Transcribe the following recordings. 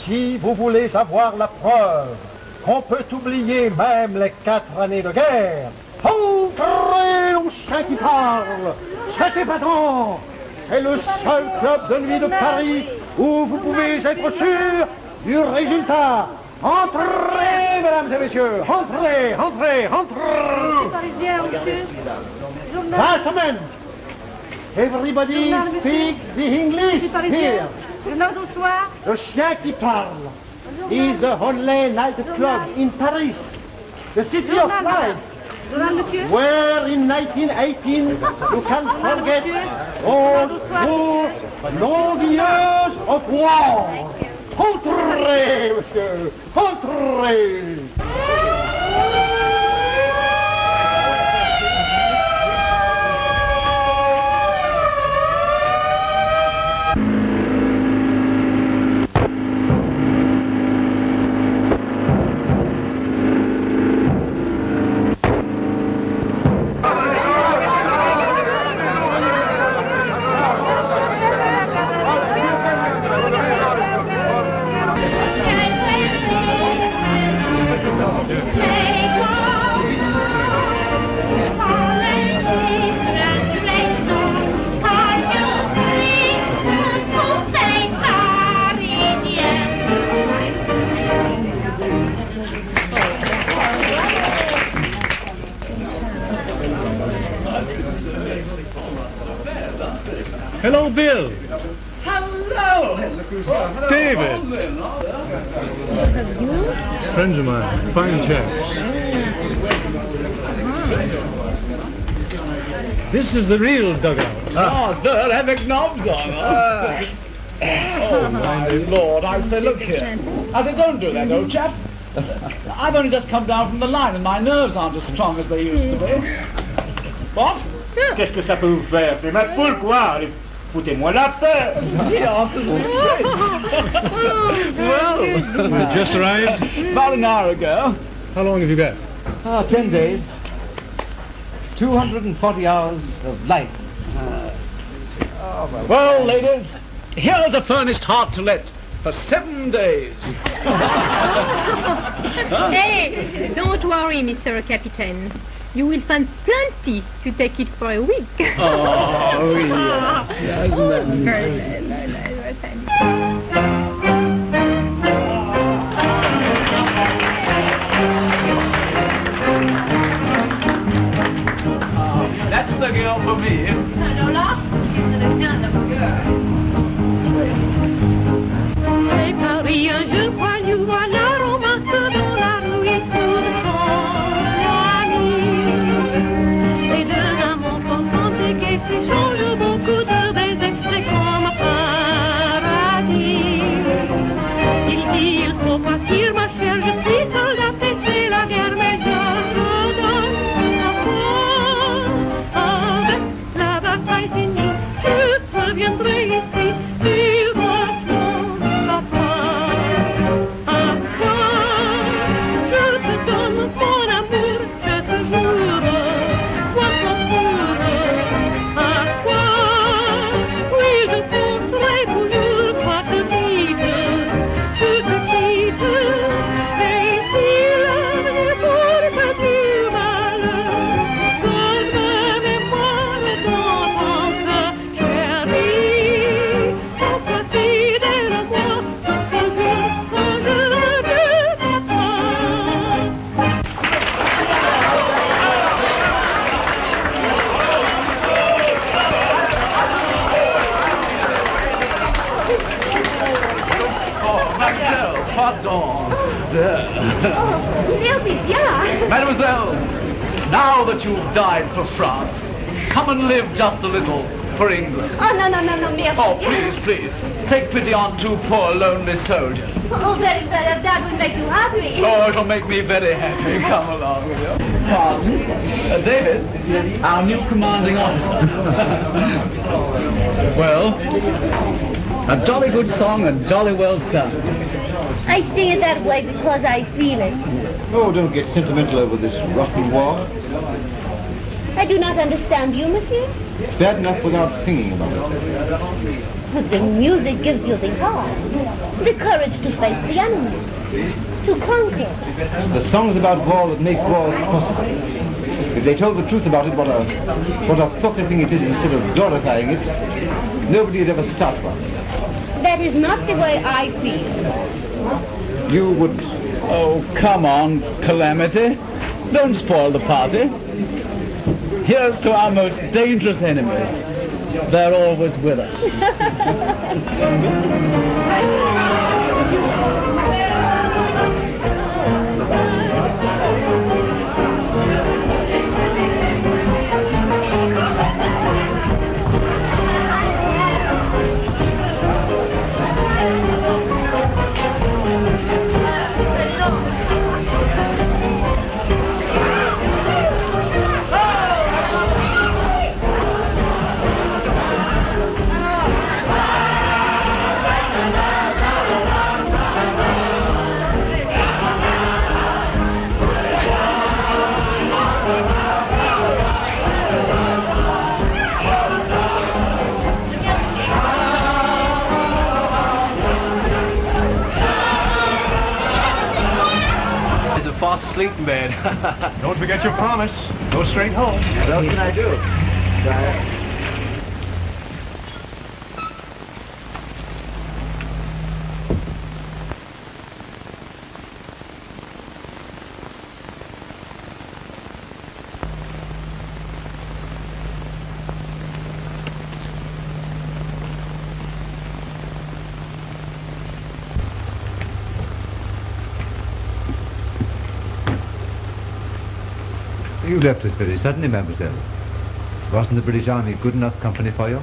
Si vous voulez avoir la preuve qu'on peut oublier même les 4 années de guerre, entrez au chien qui parle. Cet épatant, c'est le seul club de nuit de Paris où vous pouvez être sûr du résultat. Entrez, mesdames et messieurs, entrez, entrez, entrez. Gentlemen, everybody speak the English here. Le chien qui parle is the only nightclub in Paris, the city of light, where in 1918 you can forget all those long years of war. Entrez, monsieur, entrez. Hello, Bill. Hello. David. Friends of mine, fine chaps. This is the real dugout. Oh, they're having knobs on. Oh, my Lord. I say, look here. I say, don't do that, old chap. I've only just come down from the line and my nerves aren't as strong as they used to be. What? Qu'est-ce que ça peut vous faire? C'est ma poule, quoi. Foutez-moi la paix. He answers with grace. Well, you just arrived? About an hour ago. How long have you got? 10 days. 240 hours of life. Well, ladies, here's a furnished heart to let for 7 days. Hey, don't worry, Mr. Captain. You will find plenty to take it for a week. Oh, yes. Isn't that nice? Very nice. That's the girl for me. No, c'est le kind of girl. Et Paris, un jour, voyou, à la romance dans la rue et sous le qui change beaucoup de baisers, c'est comme un paradis. Il dit, il faut partir, ma chère, je suis soldat et c'est la guerre, mais je donne la avec la bataille finie, je reviendrai ici, tu vois la fin. À quoi je te donne mon amour, je te jure, sois ton tour. Mademoiselle, now that you've died for France, come and live just a little for England. Oh, no, merci. Oh, please, take pity on 2 poor lonely soldiers. Oh, very good. That would make you happy. Oh, it'll make me very happy. Come along with you. Pardon? David, our new commanding officer. Well, a jolly good song and jolly well sung. I sing it that way because I feel it. Oh, don't get sentimental over this rocky war. I do not understand you, monsieur. It's bad enough without singing about it. But Singing music gives you the heart, the courage to face the enemy, to conquer. The songs about war that make war possible. If they told the truth about it, what a filthy thing it is, instead of glorifying it, nobody would ever start one. That is not the way I feel. You would... Oh, come on, Calamity. Don't spoil the party. Here's to our most dangerous enemies. They're always with us. Fast asleep in bed. Don't forget your promise. Go straight home. What else can I do? You left us very suddenly, mademoiselle. Wasn't the British Army good enough company for you?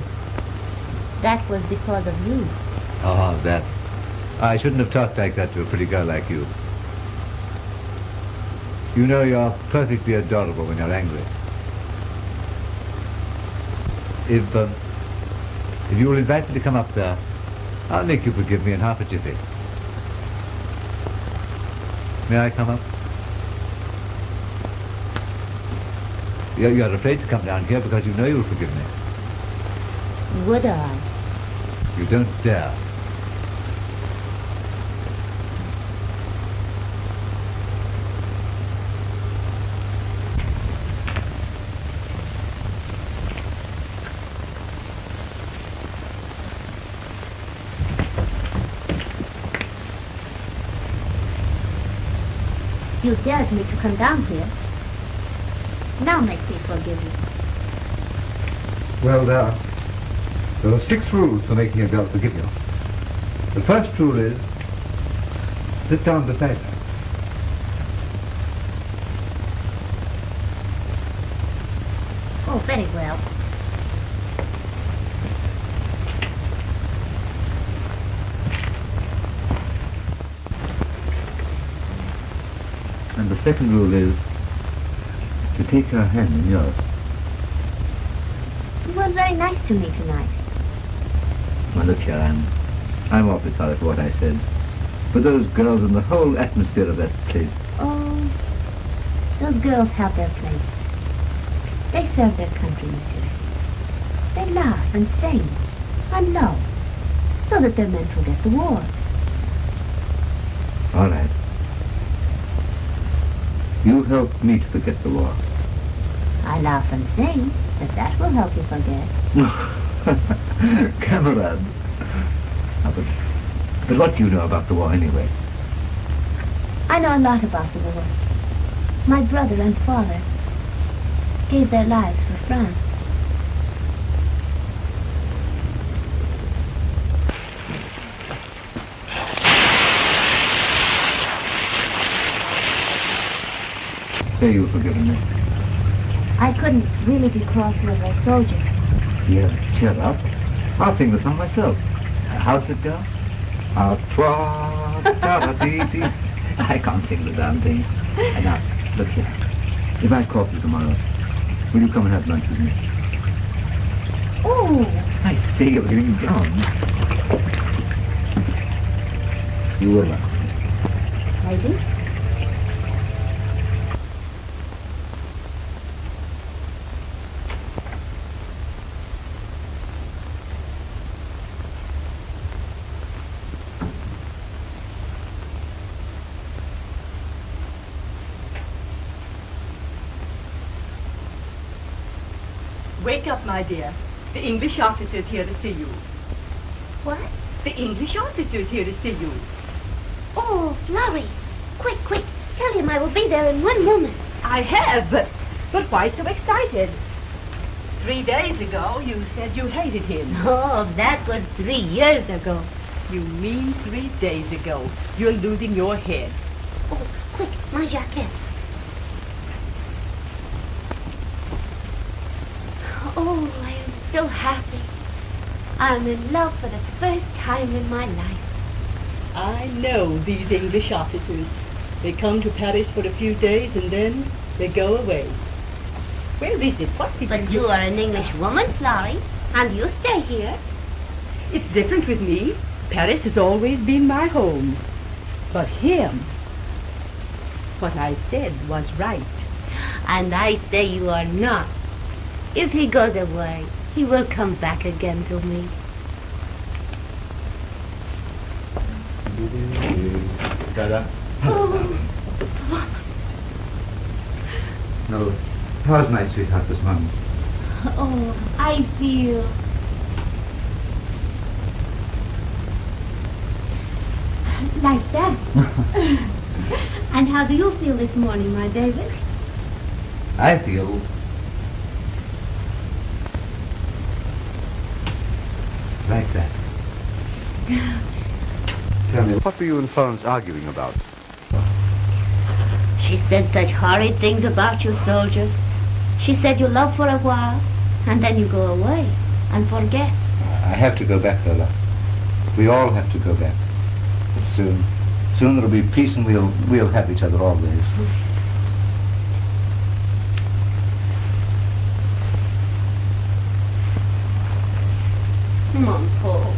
That was because of you. Oh, that. I shouldn't have talked like that to a pretty girl like you. You know you're perfectly adorable when you're angry. If you will invite me to come up there, I'll make you forgive me in half a jiffy. May I come up? You're afraid to come down here because you know you'll forgive me. Would I? You don't dare. You dared me to come down here. Now make me forgive you. Well, there are 6 rules for making a girl forgive you. The first rule is, sit down beside her. Oh, very well. And the second rule is to take her hand in yours. You were very nice to me tonight. Well, look here, I'm awfully sorry for what I said. But those girls and the whole atmosphere of that place. Oh, those girls have their place. They serve their country, monsieur. They laugh and sing and love so that their men forget the war. All right. You helped me to forget the war. I laugh and sing, but that will help you forget. Camarade. But what do you know about the war anyway? I know a lot about the war. My brother and father gave their lives for France. Say you've forgiven me. I couldn't really be cross with a soldier. Yeah, cheer up. I'll sing the song myself. How's it go? I can't sing the damn thing. And now, look here. If I call you tomorrow, will you come and have lunch with me? Oh, I say you're getting drunk. You will. maybe. Wake up, my dear. The English officer's here to see you. What? The English officer's here to see you. Oh, Florrie. Quick, quick. Tell him I will be there in 1 moment. I have, but why so excited? 3 days ago, you said you hated him. Oh, that was 3 years ago. You mean 3 days ago. You're losing your head. Oh, quick, my jacket. Oh, I am so happy. I'm in love for the first time in my life. I know these English officers. They come to Paris for a few days and then they go away. Where is it? What did But you are an English woman, Florrie, and you stay here. It's different with me. Paris has always been my home. But him, what I said was right. And I say you are not. If he goes away, he will come back again to me. Dada. Oh. No. How's my sweetheart this morning? Oh, I feel... like that. And how do you feel this morning, my David? I feel... like that. Tell me, what were you and Florence arguing about? She said such horrid things about you soldiers. She said you love for a while, and then you go away and forget. I have to go back, Lola. We all have to go back. But soon. Soon there'll be peace and we'll have each other always. Mom, Paul,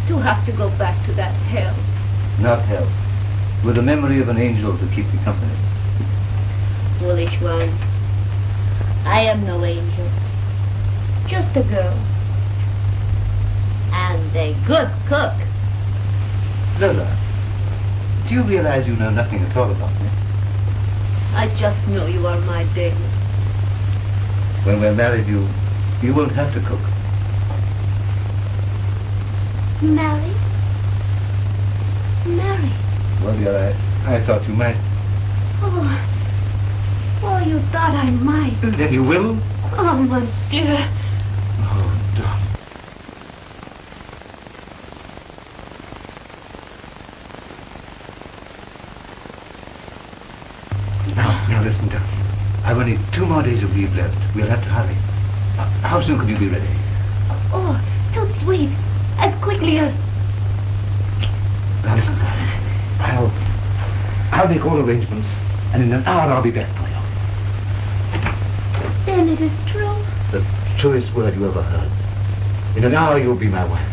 you have to go back to that hell. Not hell. With the memory of an angel to keep you company. Foolish one. I am no angel. Just a girl. And a good cook. Lola, do you realize you know nothing at all about me? I just know you are my David. When we're married, you won't have to cook. Married? Married? Well, dear, I thought you might. Oh, you thought I might. Then you will? Oh, my dear. Oh, darling. Now listen, darling. I've only 2 more days of leave left. We'll have to hurry. How soon could you be ready? Oh, too sweet. As quickly as... Now listen, darling. I'll make all arrangements, and in an hour I'll be back for you. Then it is true. The truest word you ever heard. In an hour you'll be my wife.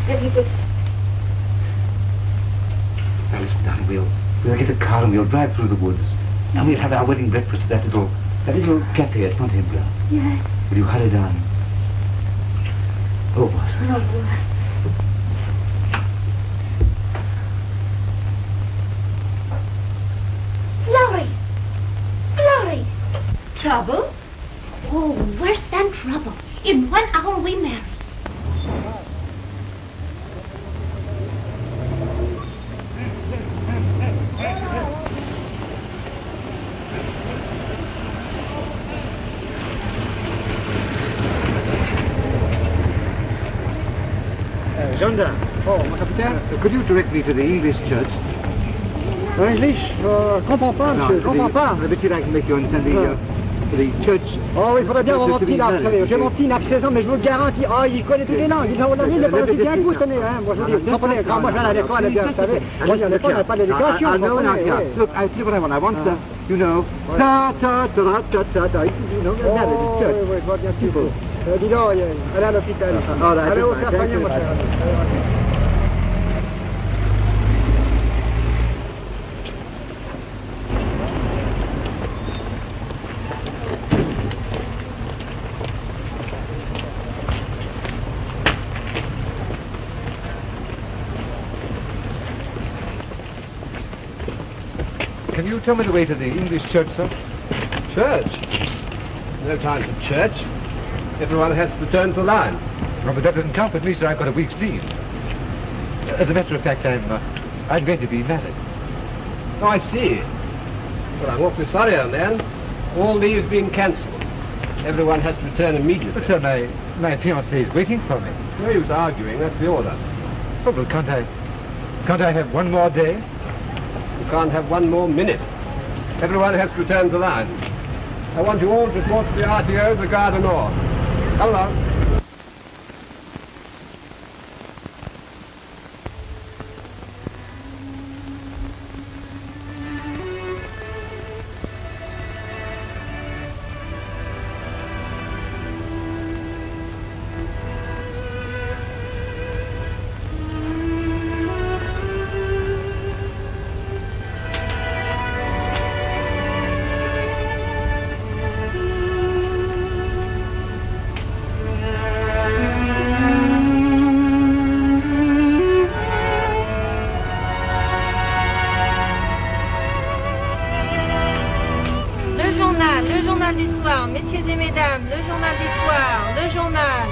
David. Now listen, darling, we'll get a car and we'll drive through the woods. And we'll have our wedding breakfast at that little cafe at Fontainebleau. Yes. Will you hurry down? Oh, boy. Oh, boy. Florrie! Trouble? Oh, worse than trouble. In 1 hour we marry. Gendarme. Oh, mon capitaine. Could you direct me to the English church? English? Comprends pas, monsieur, comprends pas. But you'd like to make you understand the church. Oh, il faudrait bien avoir mon petit là, vous savez. J'ai mon petit là, 16 ans, mais je vous le garantis. Oh, il connaît toutes les langues. Il ne parle aussi bien que vous, tenez. Hein. Moi, je dis, vous comprenez, quand moi, j'allais à l'école, vous savez. Moi, j'allais à l'école, on n'a pas d'éducation. I know, look, I see what I want. I want you know, you know, Oh, church. oui, je vois bien ce qu'il faut. Dis donc, allez à l'hôpital. Allez au faire soigner, mon cher. Can you tell me the way to the English church, sir? Church? No time for church. Everyone has to return to the line. Oh, but that doesn't count with me, sir. I've got a week's leave. As a matter of fact, I'm going to be married. Oh, I see. Well, I'm awfully sorry, old man. All leave's been cancelled. Everyone has to return immediately. But, sir, my fiancée is waiting for me. No use arguing. That's the order. Oh, well, can't I have one more day? You can't have one more minute. Everyone has to return to the line. I want you all to report to the RTO of the Gare du Nord. Come along. Messieurs et mesdames, le journal d'histoire, le journal.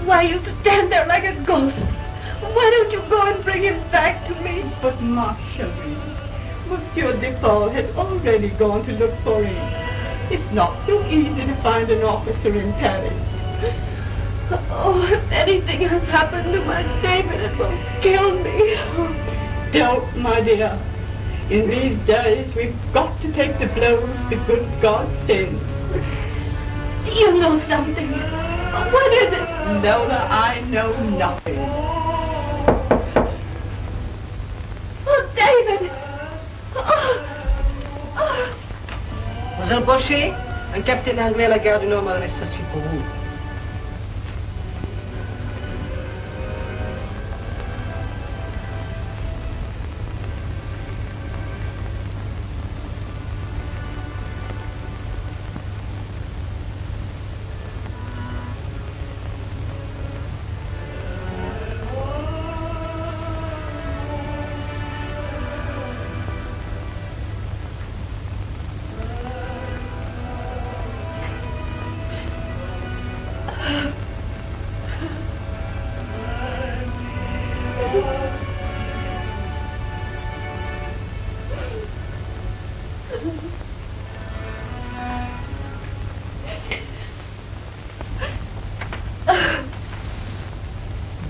Why you stand there like a ghost? Why don't you go and bring him back to me? But ma chérie, Monsieur Depaul has already gone to look for him. It's not so easy to find an officer in Paris. Oh, if anything has happened to my David, it will kill me. Don't, my dear. In these days, we've got to take the blows the good God sends. You know something. What is it? Lola, I know nothing. Oh, David! Vous embauchez un capitaine anglais à la gare du Nord m'a donné ceci pour vous.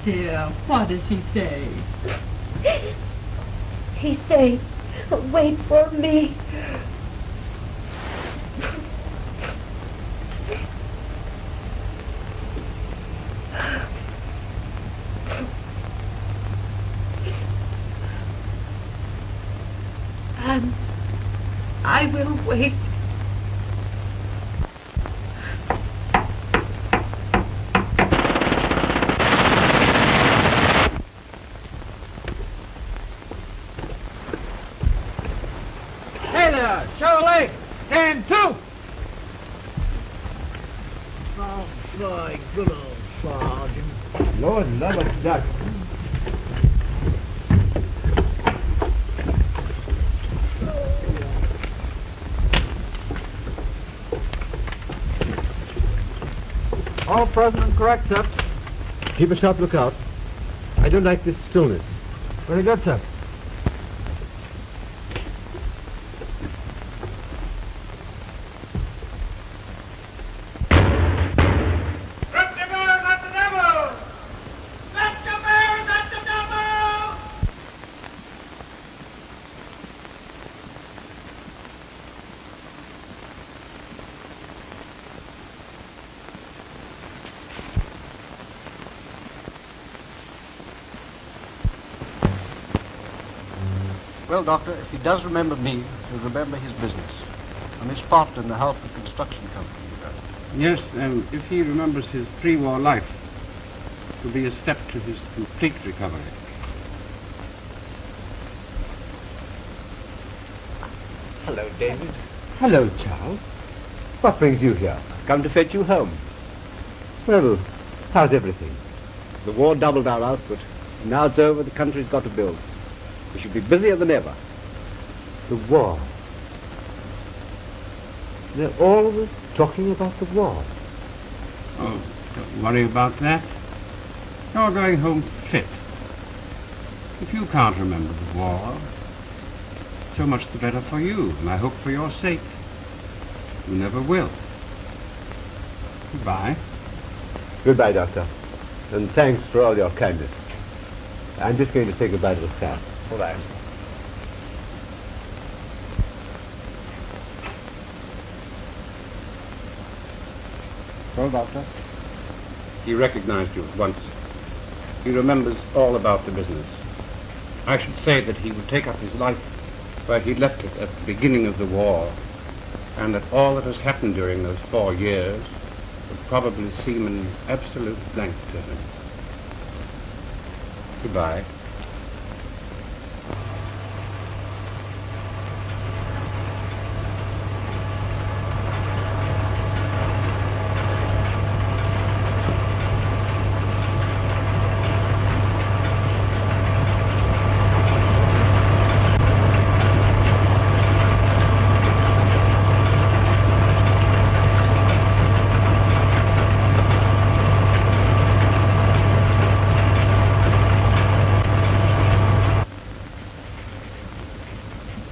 Dear, what does he say? He say, wait for me. And I will wait. Charlie, stand to! Oh, my good old Sergeant. Lord love us, duck. All present and correct, sir. Keep a sharp lookout. I don't like this stillness. Very good, sir. Well, Doctor, if he does remember me, he'll remember his business. And his part in the Halford Construction Company, you know. Yes, if he remembers his pre-war life, it will be a step to his complete recovery. David. Hello, Charles. What brings you here? Come to fetch you home. Well, how's everything? The war doubled our output. And now it's over, the country's got to build. We should be busier than ever. The war. They're always talking about the war. Oh, don't worry about that. You're going home fit. If you can't remember the war, so much the better for you, and I hope for your sake. You never will. Goodbye. Goodbye, Doctor. And thanks for all your kindness. I'm just going to say goodbye to the staff. All right. Well, Doctor? He recognized you at once. He remembers all about the business. I should say that he would take up his life where he left it at the beginning of the war, and that all that has happened during those 4 years would probably seem an absolute blank to him. Goodbye.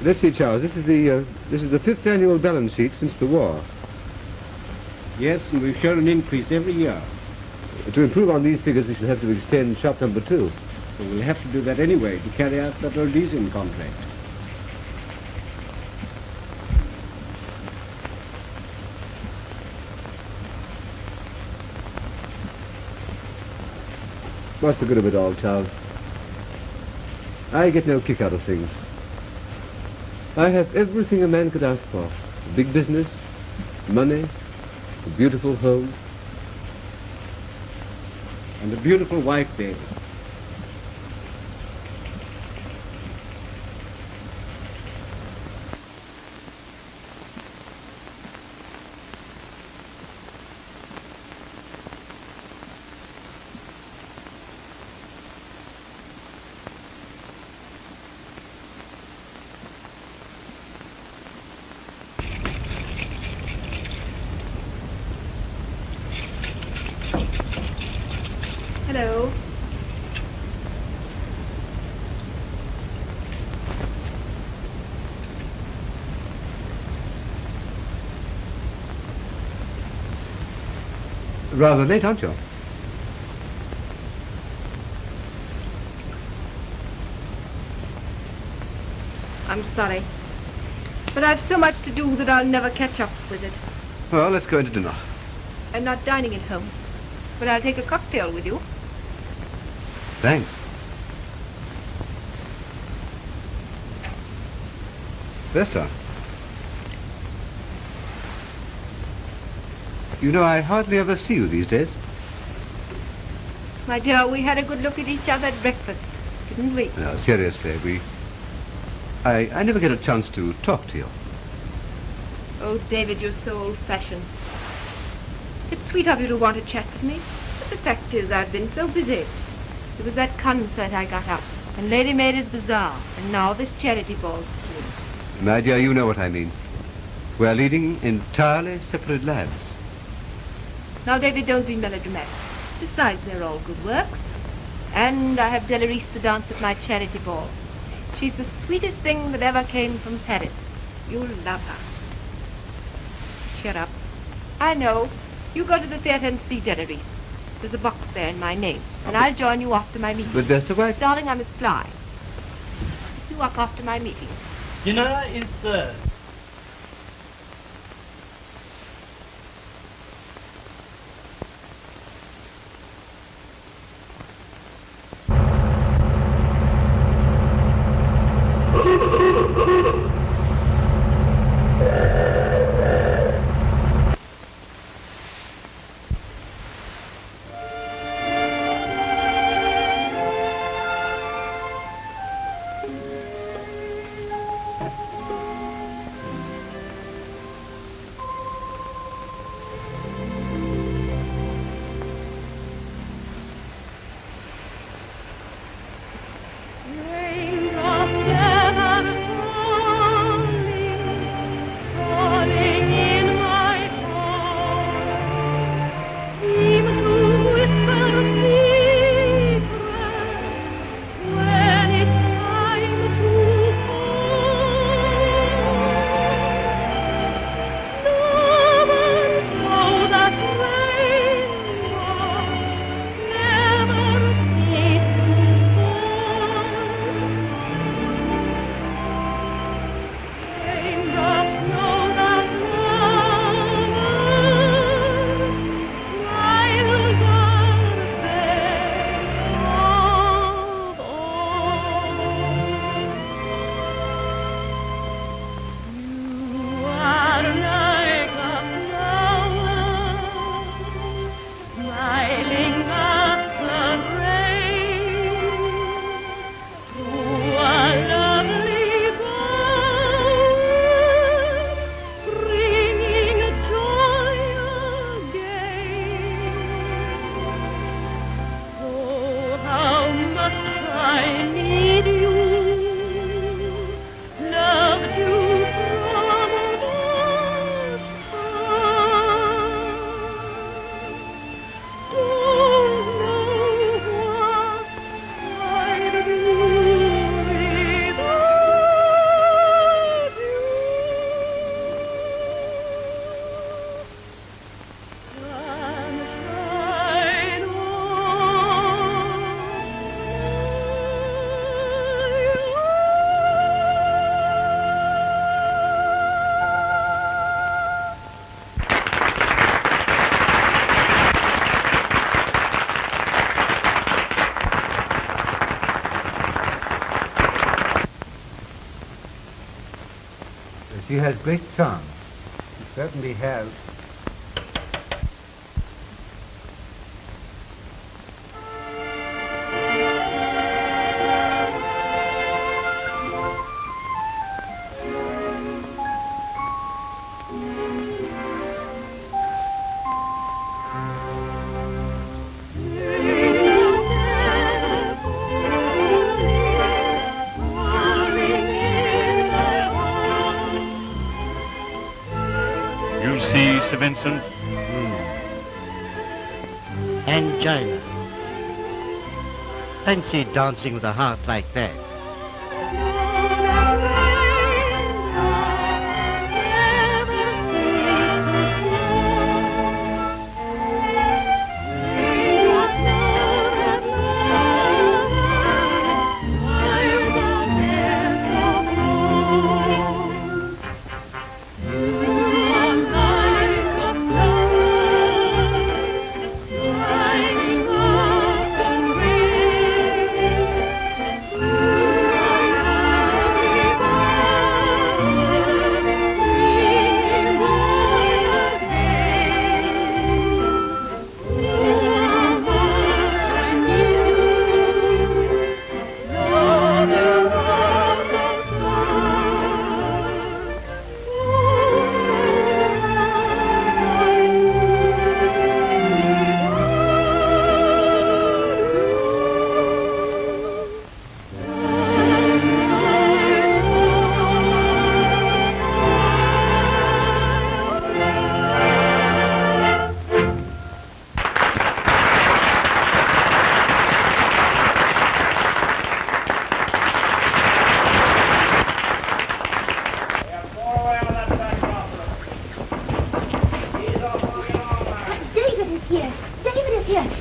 Let's see, Charles. This is the 5th annual balance sheet since the war. Yes, and we've shown an increase every year. To improve on these figures, we shall have to extend shop number 2. Well, we'll have to do that anyway to carry out that Rhodesian contract. What's the good of it all, Charles? I get no kick out of things. I have everything a man could ask for. A big business, money, a beautiful home. And a beautiful wife, David. Hello. Rather late, aren't you? I'm sorry. But I've so much to do that I'll never catch up with it. Well, let's go into dinner. I'm not dining at home, but I'll take a cocktail with you. Thanks. Vesta. You know, I hardly ever see you these days. My dear, we had a good look at each other at breakfast, didn't we? No, seriously, I never get a chance to talk to you. Oh, David, you're so old-fashioned. It's sweet of you to want to chat with me, but the fact is I've been so busy. There was that concert I got up, and Lady Maida's Bazaar, and now this charity ball scheme. My dear, you know what I mean. We're leading entirely separate lives. Now, David, don't be melodramatic. Besides, they're all good works. And I have Delarice to dance at my charity ball. She's the sweetest thing that ever came from Paris. You'll love her. Cheer up. I know. You go to the theatre and see Delarice. There's a box there in my name, and I'll join you off to my meeting. But that's the way. Darling, I must fly. You walk off to my meeting. Dinner is served. She has great charm. He certainly has. You see, Sir Vincent? Angina. Fancy dancing with a heart like that.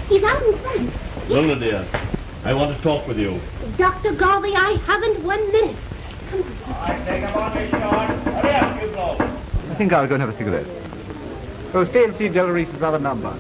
He's out in front. Luna, dear, I want to talk with you. Dr. Galway, I haven't 1 minute. Come on. I think I'll go and have a cigarette. Oh, stay and see Delarice's other number.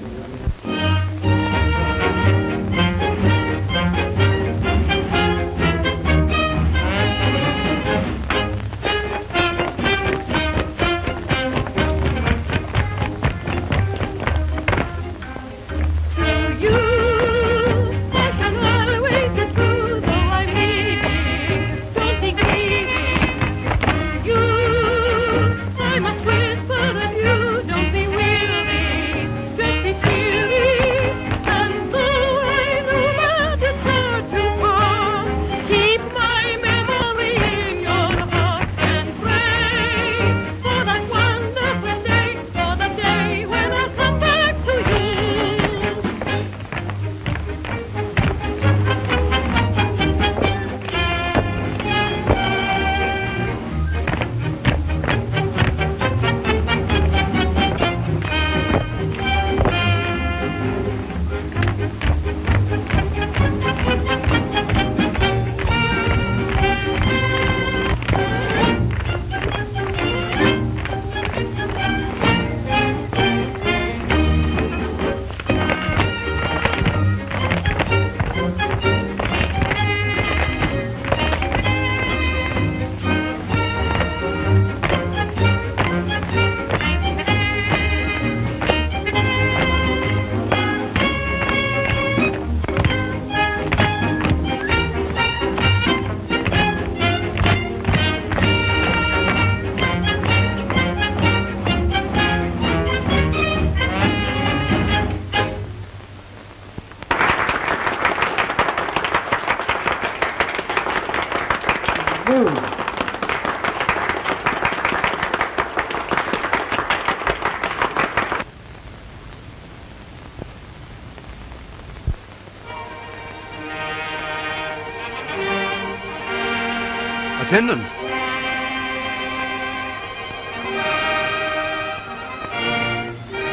Attendant.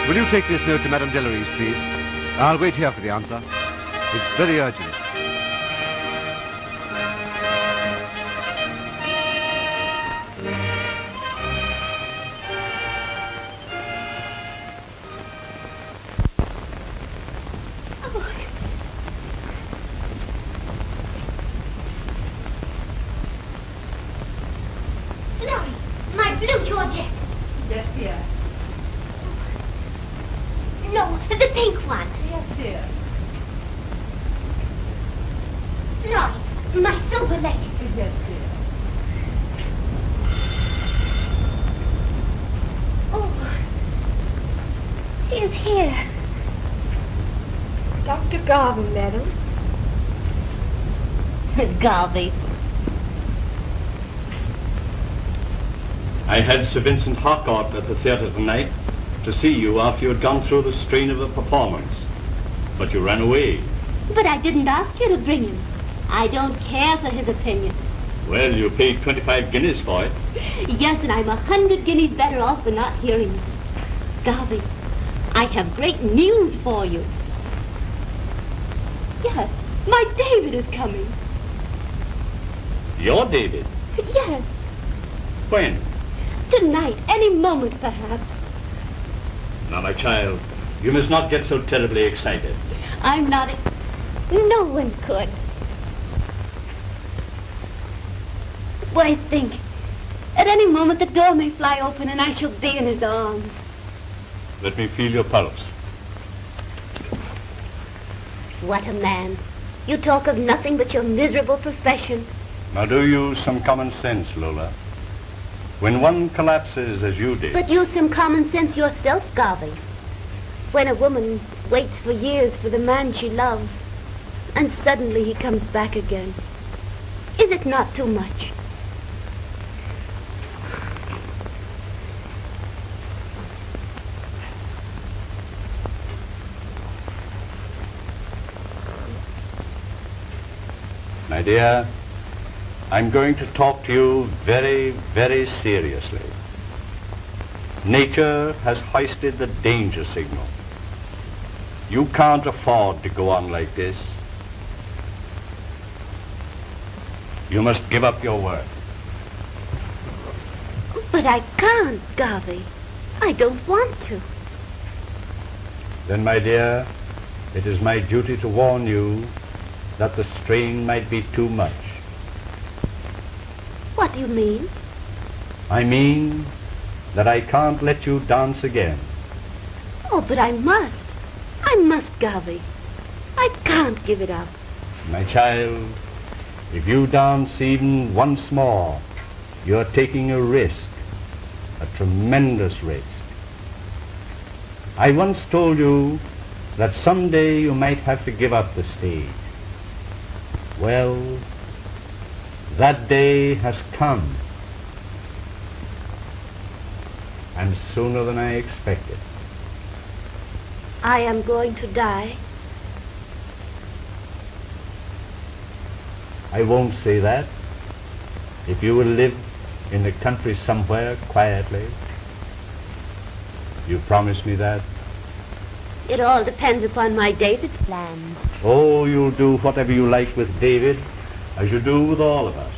Will you take this note to Madame Delarice, please? I'll wait here for the answer. It's very urgent. My blue The pink one. Yes, dear. Lottie, my silver lace. Yes, dear. Oh, he is here. Dr. Garvey, madam. Garvey. I had Sir Vincent Harcourt at the theatre tonight to see you after you had gone through the strain of the performance. But you ran away. But I didn't ask you to bring him. I don't care for his opinion. Well, you paid 25 guineas for it. Yes, and I'm 100 guineas better off for not hearing it. Garvey, I have great news for you. Yes, my David is coming. Your David? Yes, When? tonight, any moment perhaps. Now, my child, you must not get so terribly excited. I'm not. No one could. Why, think. At any moment the door may fly open and I shall be in his arms. Let me feel your pulse. What a man. You talk of nothing but your miserable profession. Now, do use some common sense, Lola. When one collapses as you did... But use some common sense yourself, Garvey. When a woman waits for years for the man she loves, and suddenly he comes back again, is it not too much? My dear, I'm going to talk to you very, very seriously. Nature has hoisted the danger signal. You can't afford to go on like this. You must give up your work. But I can't, Garvey. I don't want to. Then, my dear, it is my duty to warn you that the strain might be too much. What do you mean? I mean that I can't let you dance again. Oh, but I must. I must, Garvey. I can't give it up. My child, if you dance even once more, you're taking a risk, a tremendous risk. I once told you that someday you might have to give up the stage. Well, that day has come, and sooner than I expected. I am going to die. I won't say that. If you will live in the country somewhere quietly, you promise me that? It all depends upon my David's plans. Oh, you'll do whatever you like with David, as you do with all of us.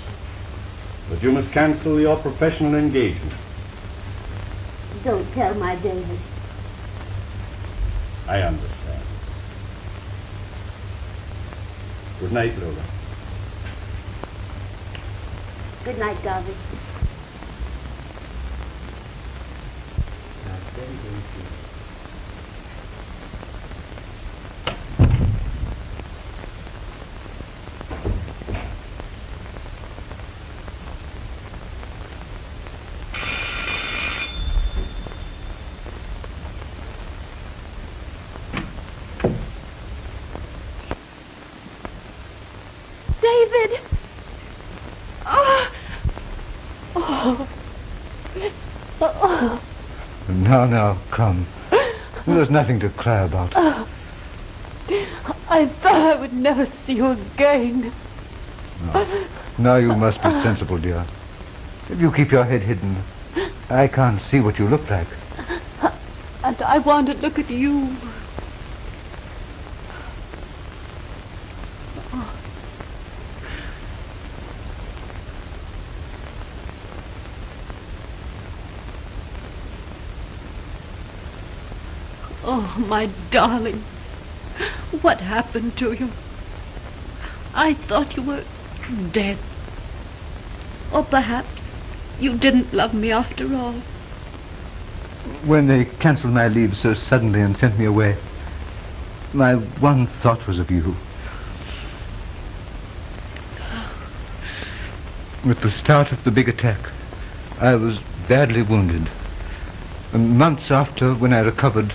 But you must cancel your professional engagement. Don't tell my David. I understand. Good night, Lola. Good night, Garvey. David! Oh! Oh! Oh! Now, come. There's nothing to cry about. Oh. I thought I would never see you again. No. Now you must be sensible, dear. If you keep your head hidden, I can't see what you look like. And I want to look at you. Oh, my darling, what happened to you? I thought you were dead. Or perhaps you didn't love me after all. When they cancelled my leave so suddenly and sent me away, my one thought was of you. At the start of the big attack, I was badly wounded. And months after, when I recovered,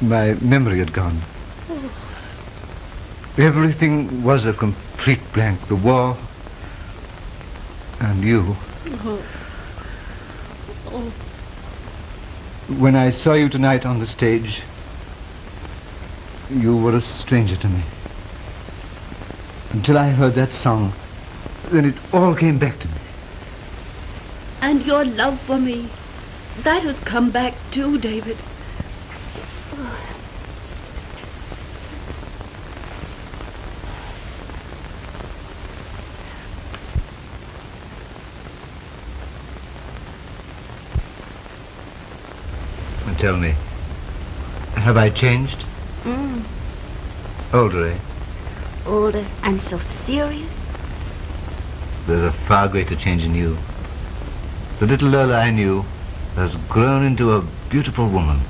my memory had gone. Everything was a complete blank. The war and you. When I saw you tonight on the stage, you were a stranger to me. Until I heard that song, then it all came back to me. And your love for me, that has come back too, David. Tell me, have I changed? Older, eh? Older and so serious. There's a far greater change in you. The little Lola I knew has grown into a beautiful woman,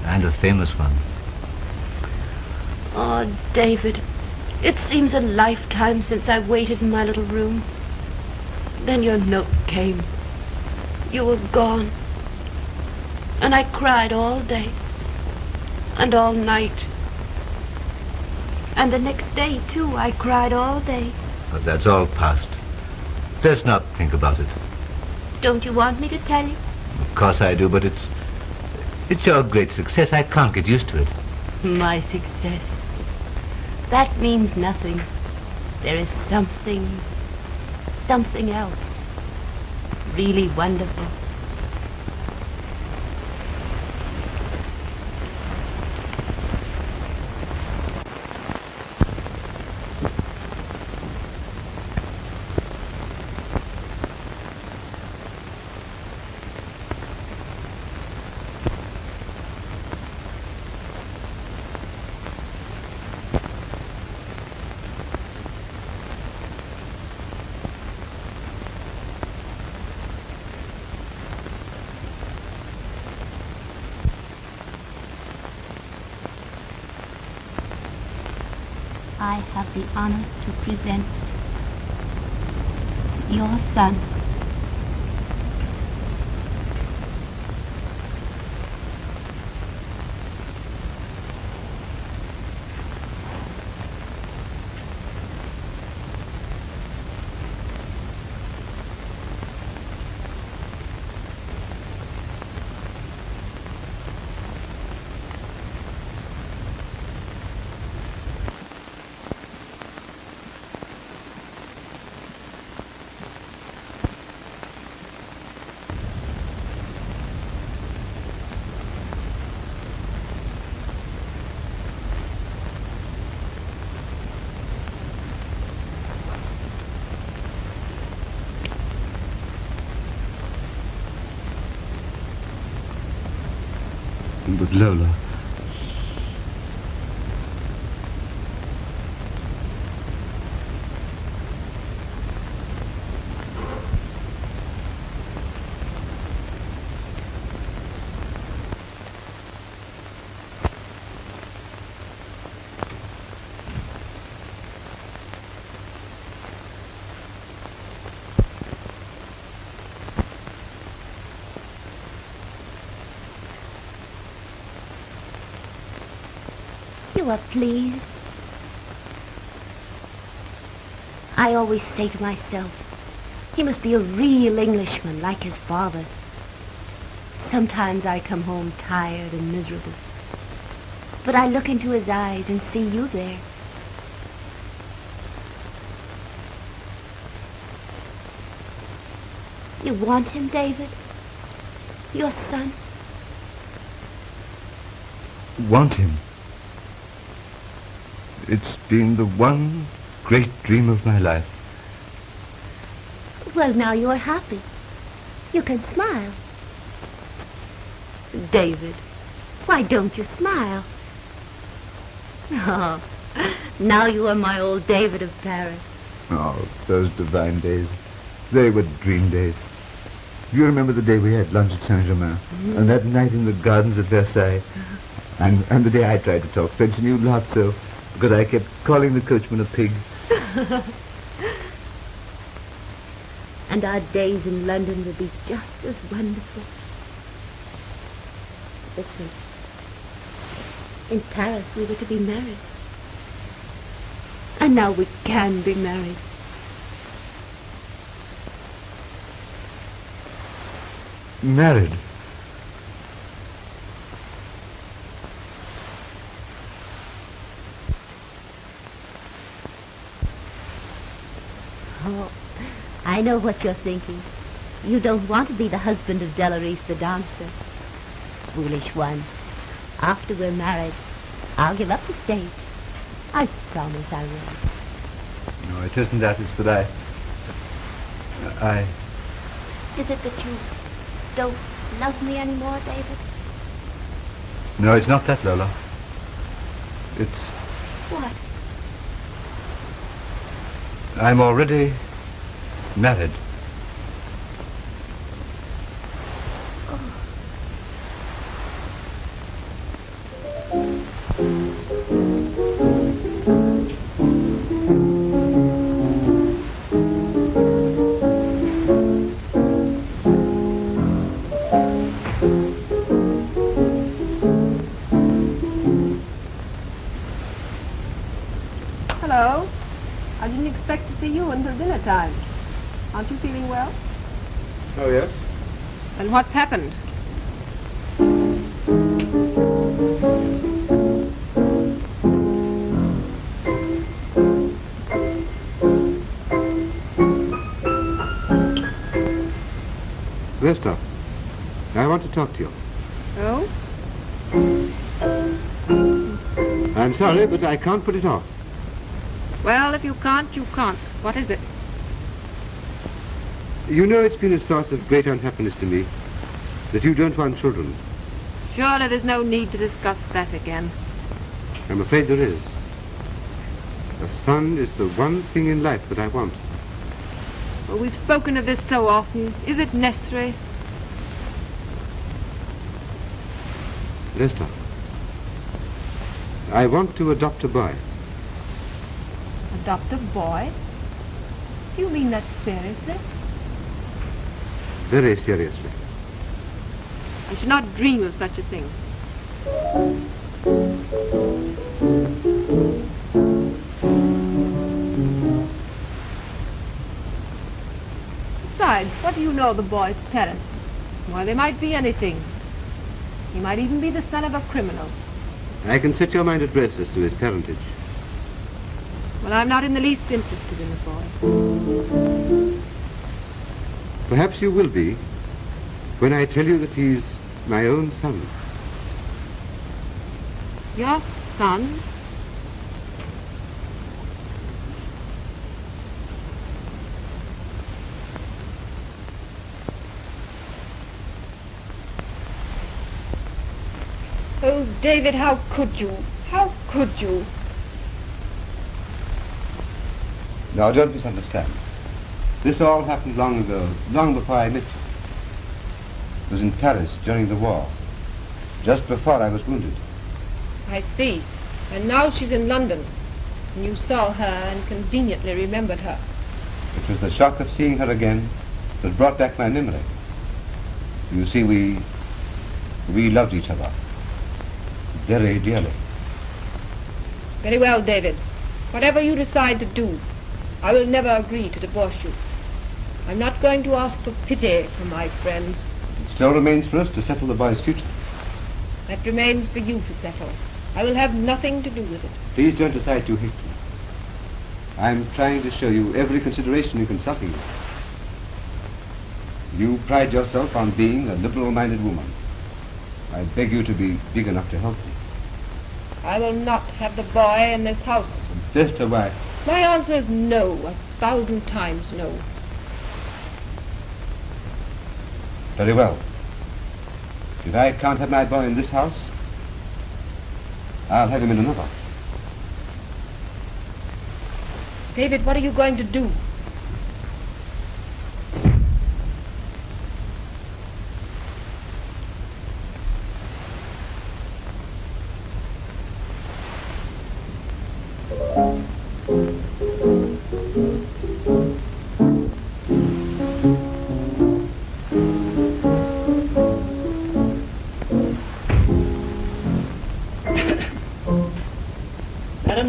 and a famous one. Oh, David, it seems a lifetime since I waited in my little room. Then your note came. You were gone. And I cried all day and all night. And the next day, too, I cried all day. But that's all past. Let's not think about it. Don't you want me to tell you? Of course I do, but it's your great success. I can't get used to it. My success. That means nothing. There is something else. Really wonderful. I have the honor to present your son. But Lola... You are pleased? I always say to myself, he must be a real Englishman like his father. Sometimes I come home tired and miserable, but I look into his eyes and see you there. You want him, David? Your son? Want him? It's been the one great dream of my life. Well, now you're happy. You can smile. David, why don't you smile? Oh, now you are my old David of Paris. Oh, those divine days. They were dream days. Do you remember the day we had lunch at Saint-Germain? And that night in the gardens at Versailles? And the day I tried to talk French and you laughed so because I kept calling the coachman a pig. And our days in London will be just as wonderful. Listen, in Paris we were to be married. And now we can be married. Married? Oh, I know what you're thinking. You don't want to be the husband of Delarice the dancer. Foolish one. After we're married, I'll give up the stage. I promise I will. No, it isn't that. It's that I... Is it that you don't love me anymore, David? No, it's not that, Lola. It's... What? I'm already married. Hello. I didn't expect to see you until dinner time. Aren't you feeling well? Oh, yes? And what's happened? Vesta, I want to talk to you. Oh? I'm sorry, but I can't put it off. Well, if you can't, you can't. What is it? You know it's been a source of great unhappiness to me that you don't want children. Surely there's no need to discuss that again. I'm afraid there is. A son is the one thing in life that I want. Well, we've spoken of this so often. Is it necessary? Vesta, I want to adopt a boy. Adopt a boy? Do you mean that seriously? Very seriously. I should not dream of such a thing. Besides, what do you know of the boy's parents? Why, they might be anything. He might even be the son of a criminal. I can set your mind at rest as to his parentage. Well, I'm not in the least interested in the boy. Perhaps you will be when I tell you that he's my own son. Your son? Oh, David, how could you? How could you? Now, don't misunderstand. This all happened long ago, long before I met you. It was in Paris during the war, just before I was wounded. I see. And now she's in London. And you saw her and conveniently remembered her. It was the shock of seeing her again that brought back my memory. You see, we loved each other very dearly. Very well, David. Whatever you decide to do, I will never agree to divorce you. I'm not going to ask for pity from my friends. It still remains for us to settle the boy's future. That remains for you to settle. I will have nothing to do with it. Please don't decide too hastily. I'm trying to show you every consideration in consulting you. You pride yourself on being a liberal-minded woman. I beg you to be big enough to help me. I will not have the boy in this house. Just a wife. My answer is no, 1,000 times no. Very well. If I can't have my boy in this house, I'll have him in another. David, what are you going to do? Madame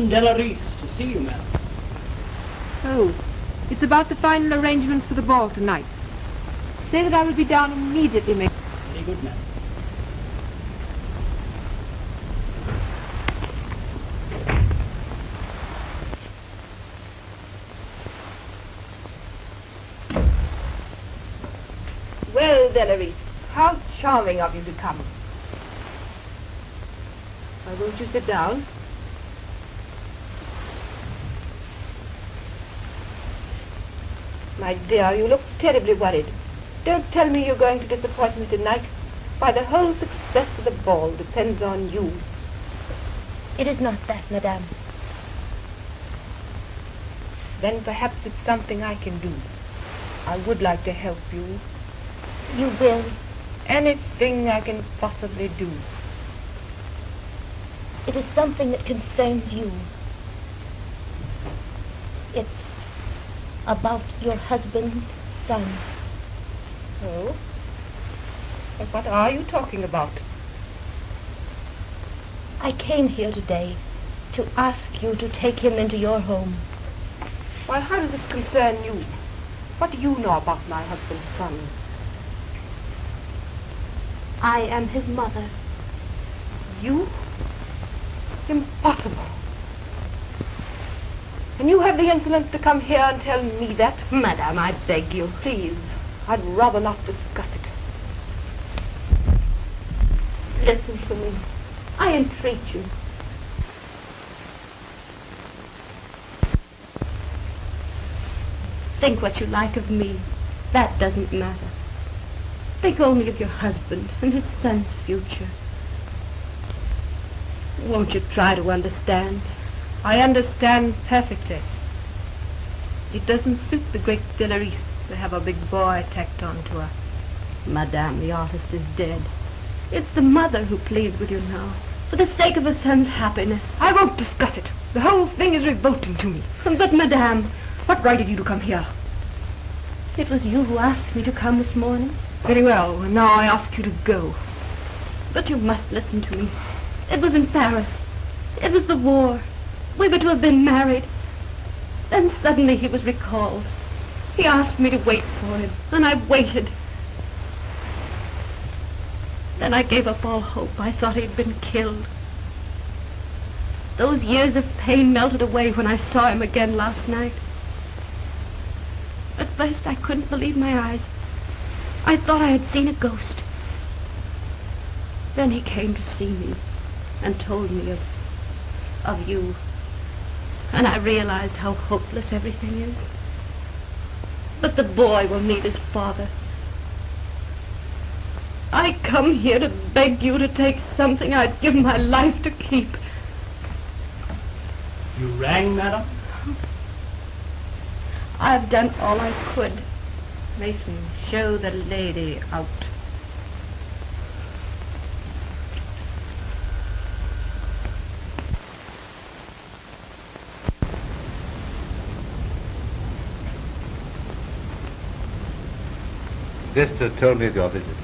Delaris, to see you, madam. Oh, it's about the final arrangements for the ball tonight. Say that I will be down immediately, Miss. Very good, madam. Well, Delaris, how charming of you to come. Why won't you sit down? My dear, you look terribly worried. Don't tell me you're going to disappoint me tonight. Why, the whole success of the ball depends on you. It is not that, madame. Then perhaps it's something I can do. I would like to help you. You will? Anything I can possibly do. It is something that concerns you. It's about your husband's son. Oh? But what are you talking about? I came here today to ask you to take him into your home. Why, how does this concern you? What do you know about my husband's son? I am his mother. You? Impossible. And you have the insolence to come here and tell me that? Madame, I beg you. Please, I'd rather not discuss it. Listen to me. I entreat you. Think what you like of me. That doesn't matter. Think only of your husband and his son's future. Won't you try to understand? I understand perfectly. It doesn't suit the great Delaris to have a big boy tacked on to her. Madame, the artist is dead. It's the mother who pleads with you now, for the sake of her son's happiness. I won't discuss it. The whole thing is revolting to me. But, Madame, what right have you to come here? It was you who asked me to come this morning. Very well, and now I ask you to go. But you must listen to me. It was in Paris. It was the war. We were to have been married. Then suddenly he was recalled. He asked me to wait for him, and I waited. Then I gave up all hope. I thought he'd been killed. Those years of pain melted away when I saw him again last night. At first I couldn't believe my eyes. I thought I had seen a ghost. Then he came to see me and told me of you. And I realized how hopeless everything is. But the boy will need his father. I come here to beg you to take something I'd give my life to keep. You rang, madam? I've done all I could. Mason, show the lady out. Vesta told me of your visit.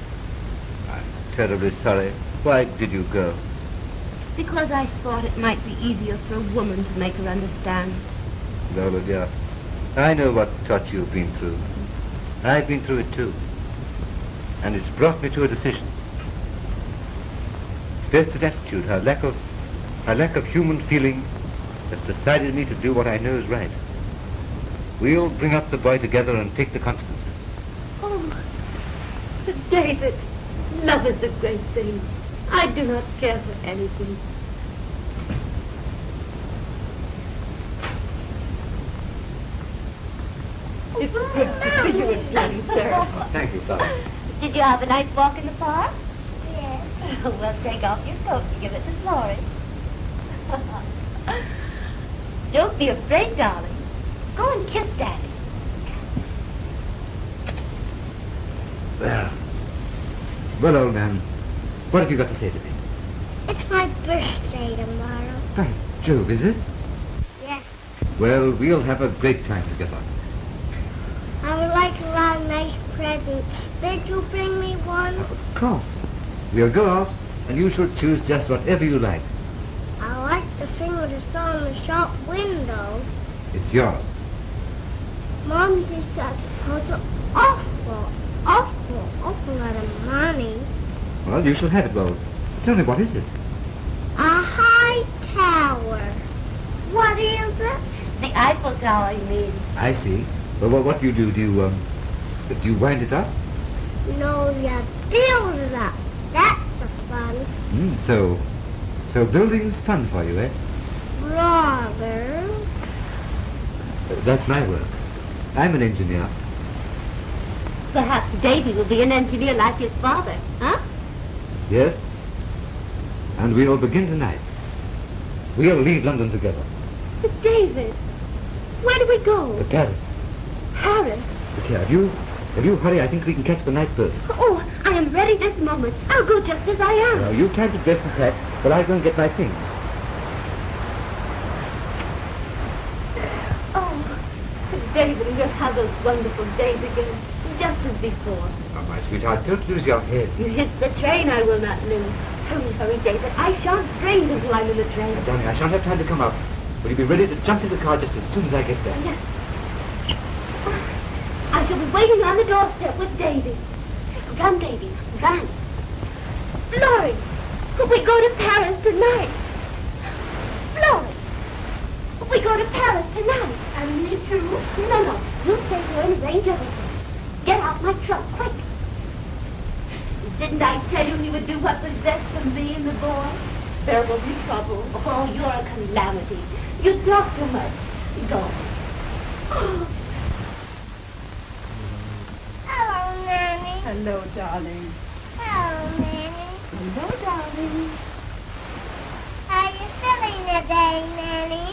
I'm terribly sorry. Why did you go? Because I thought it might be easier for a woman to make her understand. Lola, dear, I know what touch you've been through. I've been through it too. And it's brought me to a decision. Vesta's attitude, her lack of human feeling, has decided me to do what I know is right. We'll bring up the boy together and take the consequences. Oh, David, love is a great thing. I do not care for anything. It's good to see you again, sir. Thank you, Father. Did you have a nice walk in the park? Yes. Well, take off your coat and give it to Florrie. Don't be afraid, darling. Go and kiss Daddy. Well, old man, what have you got to say to me? It's my birthday tomorrow. By Jove, is it? Yes. Well, we'll have a great time together. I would like a lot of nice presents. Did you bring me one? Of course. We'll go out, and you shall choose just whatever you like. I like the thing with the saw in the shop window. It's yours. Mom just said it costs an awful lot of money. Well, you shall have it, Rose. Tell me, what is it? A high tower. What is it? The Eiffel Tower, you mean? I see. Well, what do you do? Do you wind it up? No, you build it up. That's the fun. So building's fun for you, eh? Rather. That's my work. I'm an engineer. Perhaps Davy will be an engineer like his father, huh? Yes. And we'll begin tonight. We'll leave London together. But David, where do we go? To Paris. Paris? Look here, if you hurry, I think we can catch the night bird. Oh, I am ready this moment. I'll go just as I am. Now, you time to dress and pack, but I'll go and get my things. Oh, David, you'll have those wonderful days again, just as before. Oh, my sweetheart, don't lose your head. You hit the train I will not lose. Hurry, David. I shan't strain until I'm in the train. Now, darling, I shan't have time to come up. Will you be ready to jump in the car just as soon as I get there? Yes. I shall be waiting on the doorstep with Davy. Run, Davy, run. Florrie, we go to Paris tonight. Florrie, we go to Paris tonight. And me too? No. You stay here and arrange everything. Get out my trunk, quick. Didn't I tell you he would do what was best for me and the boy? There will be trouble. Oh, you're a calamity. You talk too much. Go. Hello, Nanny. Hello, darling. Hello, Nanny. Hello, darling. How are you feeling today, Nanny?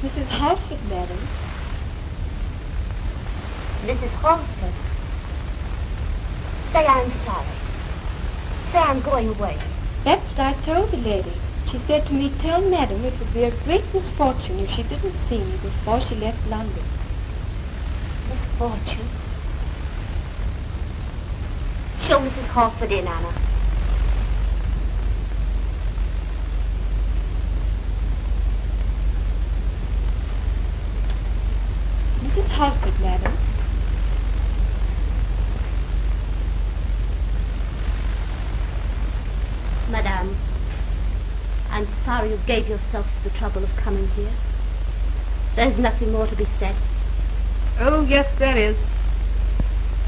Mrs. Halford, madam. Mrs. Halford. Say I'm sorry. Say I'm going away. That's what I told the lady. She said to me, tell madam it would be a great misfortune if she didn't see me before she left London. Misfortune? Show Mrs. Halford in, Anna. Mrs. Halford, madam. Madame, I'm sorry you gave yourself the trouble of coming here. There's nothing more to be said. Oh, yes, there is.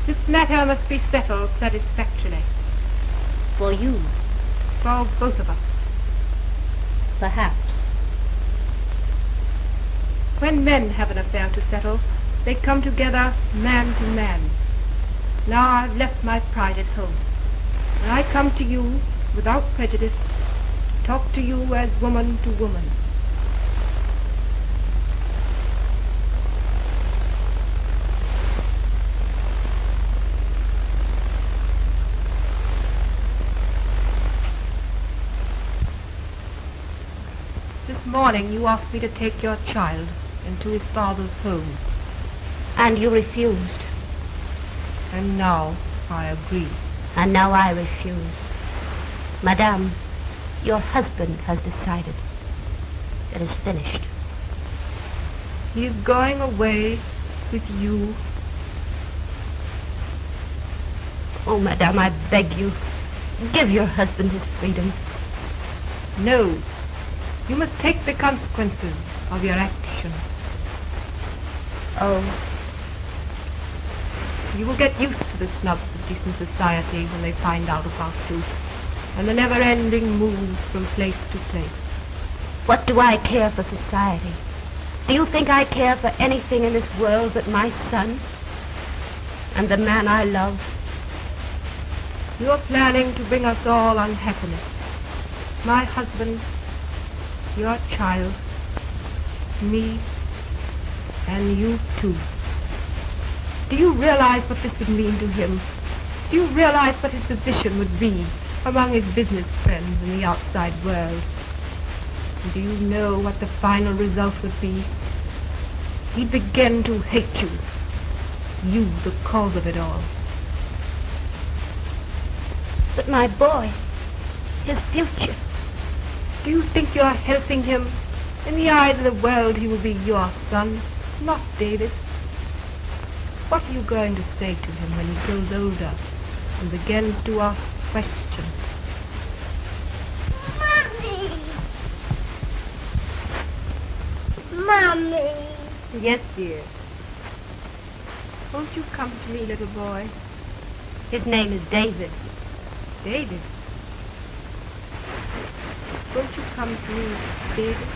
This matter must be settled satisfactorily. For you? For both of us. Perhaps. When men have an affair to settle, they come together man to man. Now I've left my pride at home, and I come to you without prejudice, to talk to you as woman to woman. This morning you asked me to take your child into his father's home. And you refused. And now I agree. And now I refuse. Madame, your husband has decided. It is finished. He is going away with you. Oh, Madame, I beg you, give your husband his freedom. No. You must take the consequences of your action. Oh. You will get used to the snubs of decent society when they find out about you, and the never-ending moves from place to place. What do I care for society? Do you think I care for anything in this world but my son and the man I love? You're planning to bring us all unhappiness. My husband, your child, me, and you too. Do you realize what this would mean to him? Do you realize what his position would be among his business friends in the outside world? And do you know what the final result would be? He'd begin to hate you. You, the cause of it all. But my boy, his future. Do you think you're helping him? In the eyes of the world, he will be your son, not David. What are you going to say to him when he grows older and begins to ask questions? Mommy! Yes, dear. Won't you come to me, little boy? His name is David. David? Won't you come to me, David?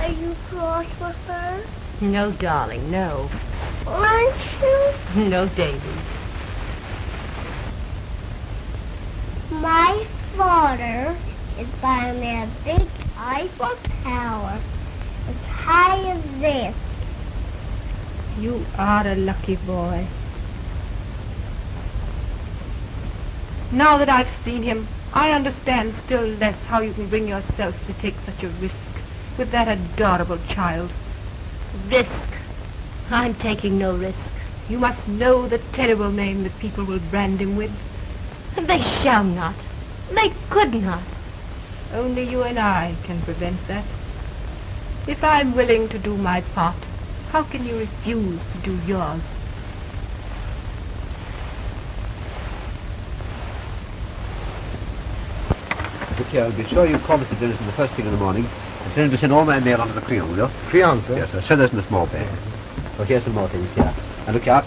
Are you cross with her? No, darling, no. Aren't you? No, David. My father is buying me a big Eiffel Tower as high as this. You are a lucky boy. Now that I've seen him, I understand still less how you can bring yourself to take such a risk with that adorable child. Risk? I'm taking no risk. You must know the terrible name that people will brand him with. They shall not. They could not. Only you and I can prevent that. If I'm willing to do my part, how can you refuse to do yours? Look here, I'll be sure you call Mr. Dennison the first thing in the morning and tell him to send all my mail onto the Creon, will you? Creon, sir? Yes, sir. Send those in a small bag. Oh, here's some more things here. And look here,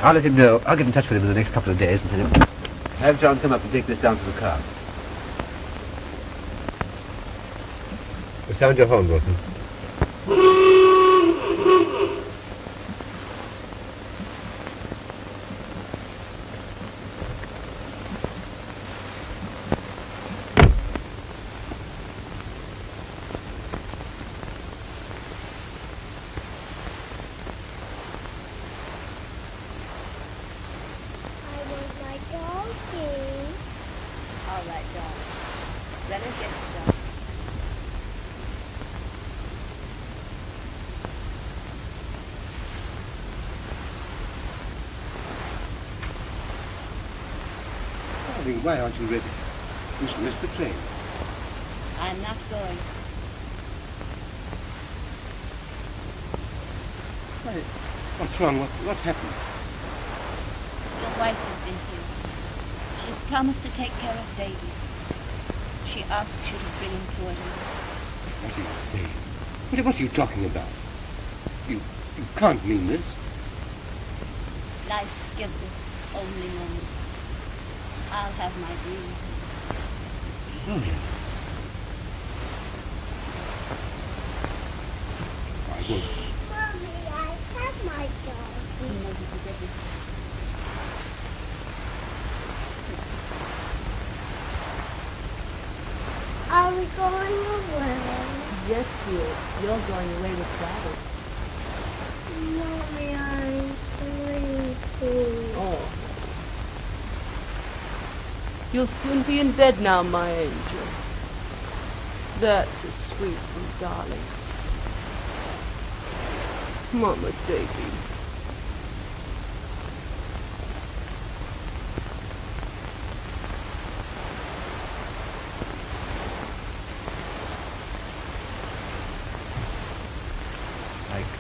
I'll let him know. I'll get in touch with him in the next couple of days and tell him. Have John come up and take this down to the car. Sound your horn, Wilson. Why aren't you ready? You missed the train. I'm not going. Why, what's wrong? What happened? Your wife has been here. She's promised to take care of Davy. She asked you to bring him toward her. What are you saying? What are you talking about? You can't mean this. Life gives us only moments. I'll have my dreams. Oh, yes. I won't. Mommy, I have my dog. Are we going away? Yes, dear. You're going away with Daddy. Mommy, I'm sleepy. Oh. You'll soon be in bed now, my angel. That's a sweet and darling. Mama, Davy.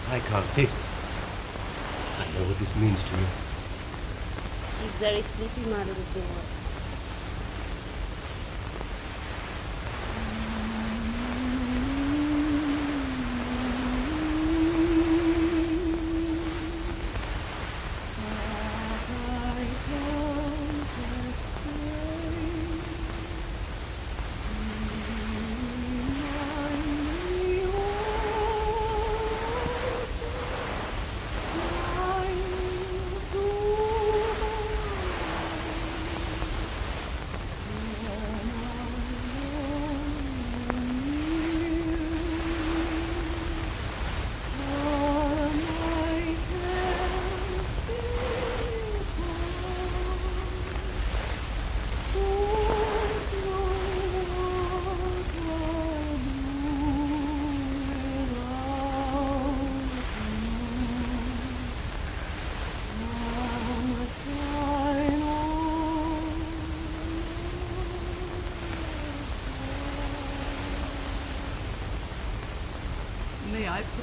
I can't face it. I know what this means to you. She's very sleepy, my little boy.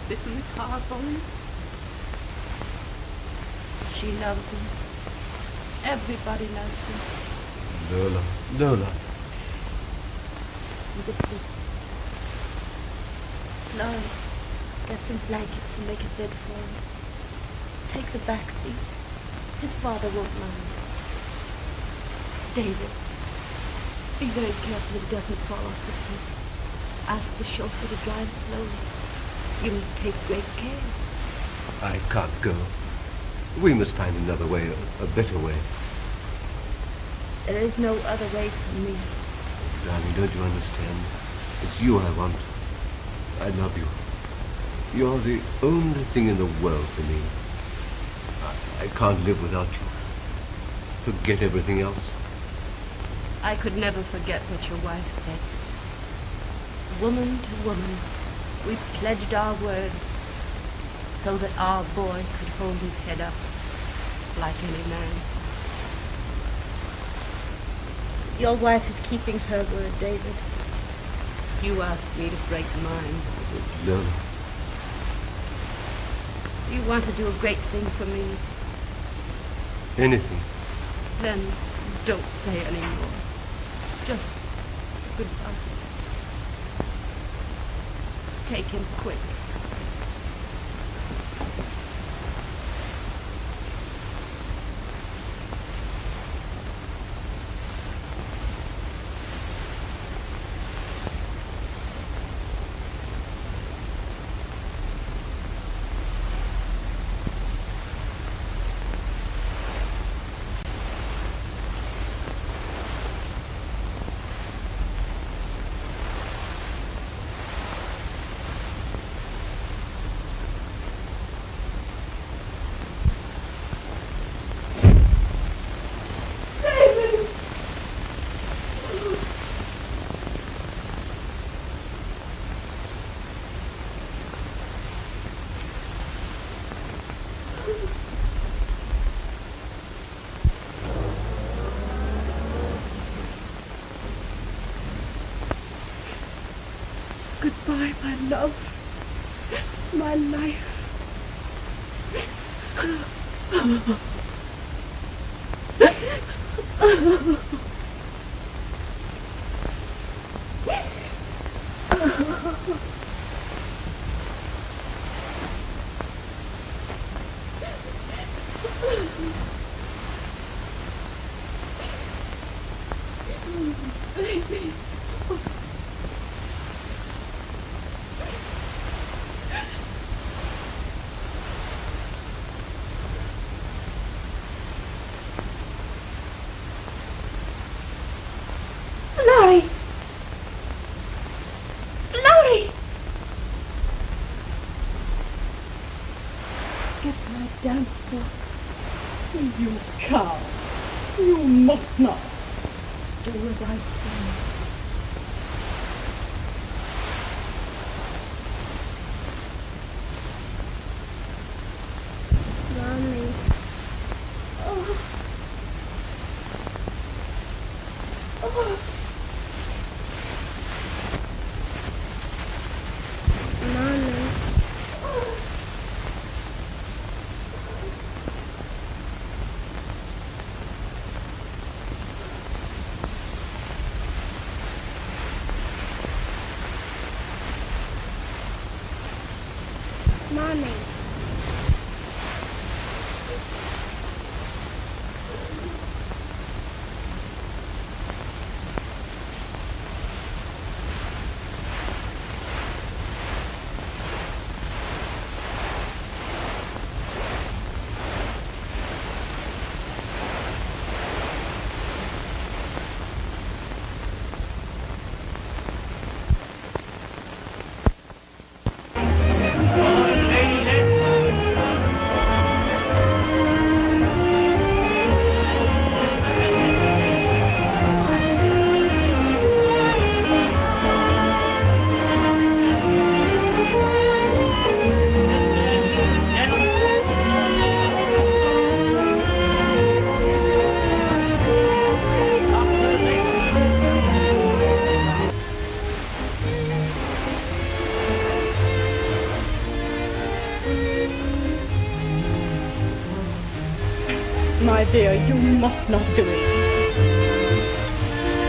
sit in the car for him. She loves him. Everybody loves him. Lola, Lola. Laurie, get some blankets and make a bed for him. Take the back seat. His father won't mind. David, be very careful he doesn't fall off the seat. Ask the chauffeur to drive slowly. You must take great care. I can't go. We must find another way, a better way. There is no other way for me. Darling, don't you understand? It's you I want. I love you. You're the only thing in the world for me. I can't live without you. Forget everything else. I could never forget what your wife said. Woman to woman, we pledged our word so that our boy could hold his head up like any man. Your wife is keeping her word, David. You asked me to break mine. No. You want to do a great thing for me. Anything. Then don't say any more. Just goodbye. Take him quick. Goodbye, my love, my life. Baby. Laurie! Laurie! Get my dance book. You cow. You must not. Do as I say. Mommy. Oh. Oh. Mommy. My dear, you must not do it.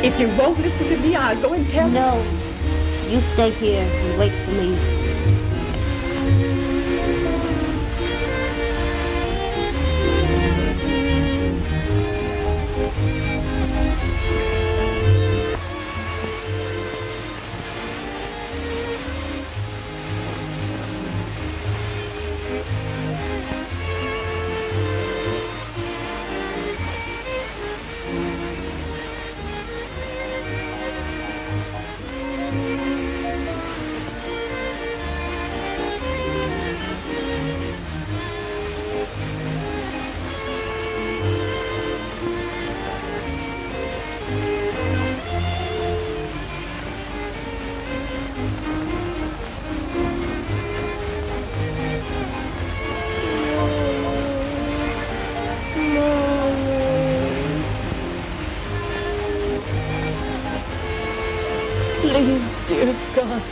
If you won't listen to me, I'll go and tell... No. You stay here and wait for me. Please, dear God.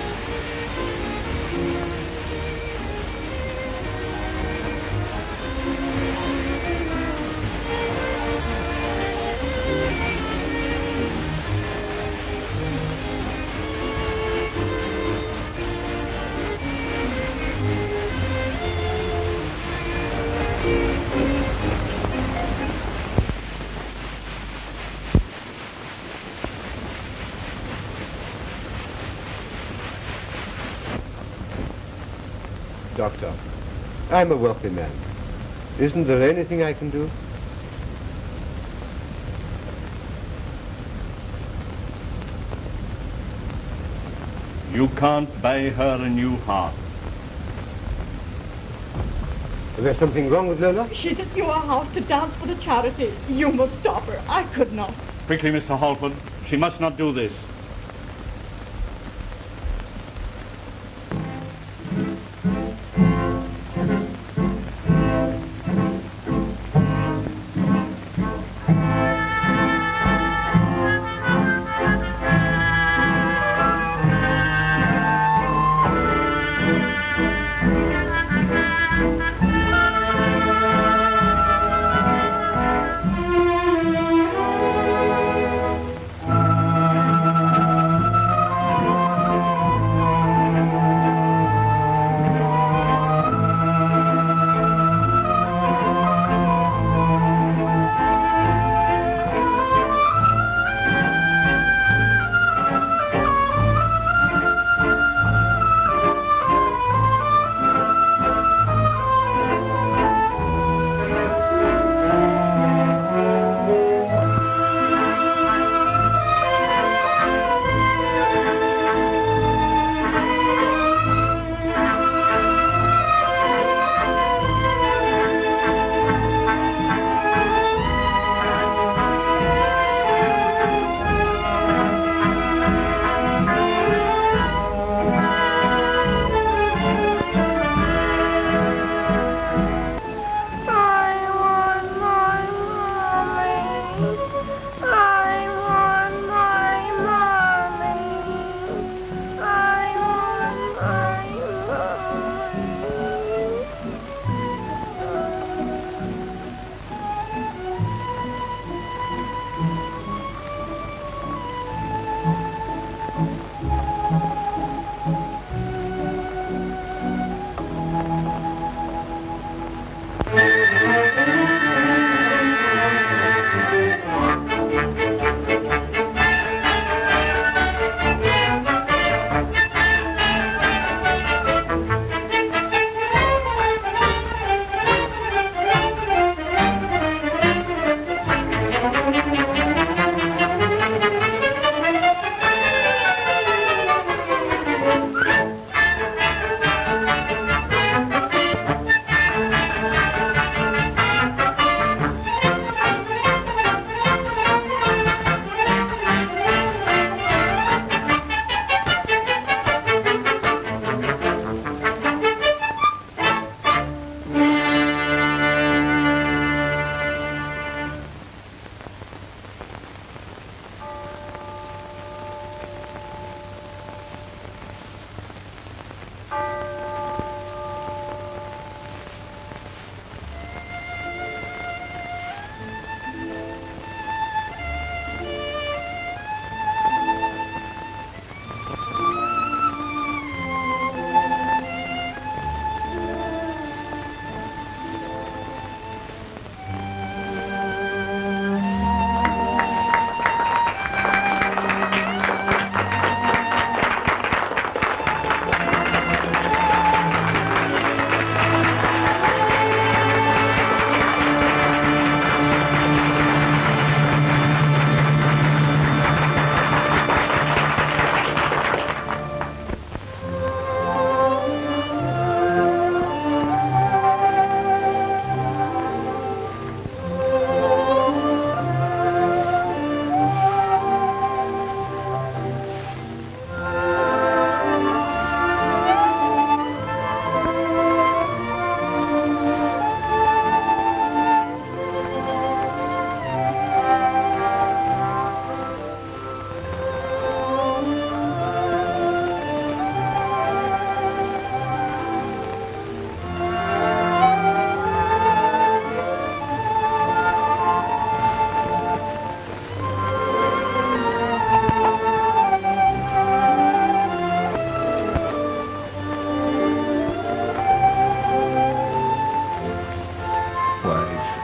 Doctor, I'm a wealthy man. Isn't there anything I can do? You can't buy her a new heart. Is there something wrong with Lola? She's at your house to dance for the charity. You must stop her. I could not. Quickly, Mr. Halford. She must not do this.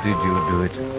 did you do it?